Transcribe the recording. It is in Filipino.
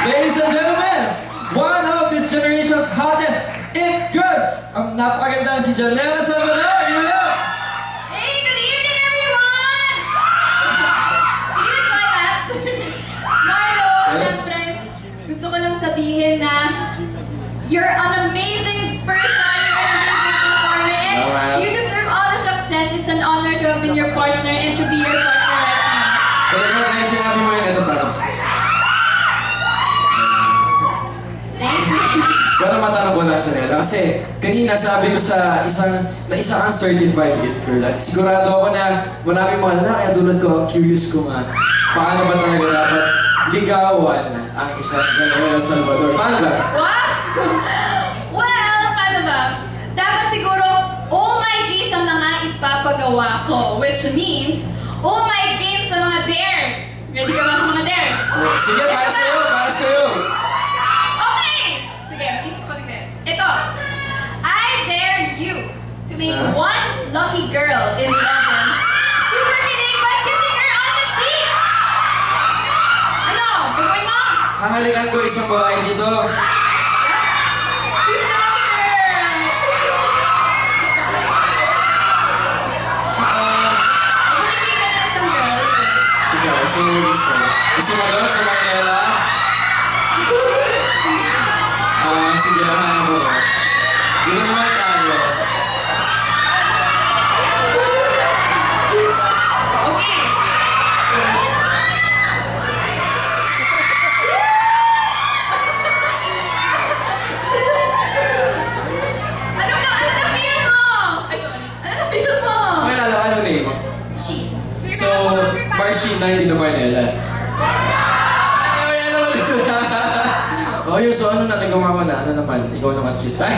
Ladies and gentlemen, one of this generation's hottest it girls. Ang napakaganda si Janela Salvador. Give it up! Hey, good evening, everyone! Did you enjoy that? Marlo, syempre, gusto ko lang sabihin na you're an amazing person, you're an amazing performer, and you deserve all the success. It's an honor to have been your partner and to be your partner right now. Talaga tayo sinabi mo yun, ito para sa Thank you. pero matanong ko lang siya nila kasi kanina sabi ko sa isang kang certified it girl at sigurado ako na maraming mga lalaki na tulad ko ang curious ko nga paano ba talaga dapat ligawan ang isang Janela Salvador. Paano ba? Wow! Well, paano ba? Dapat siguro, oh my G sa mga ipapagawa ko, which means, oh my game sa mga dares. Ready ka ba sa mga dares? Sige, para sa'yo, para sa'yo. Okay! Sige, mag-isip ko din. Ito, I dare you to make one lucky girl in the audience super kilig by kissing her on the cheek! Ano? Gagawin mo? Hahalikan ko isang babae dito. Who's the lucky girl? Pumili ka na isang girl. Ikaw, sino mo gusto? Gusto mo doon sa Manila? Sige, hanap ko. Dito naman tayo. Okay. Ano na feel mo? Ay, sorry. Ano na feel mo? Pakilala ka, ano name? She. So, Marshina, hindi na Manila. Ay, ano ba? Oh, yun, so ano na, nagawa ko na, ano naman, ikaw naman kiss. Ay!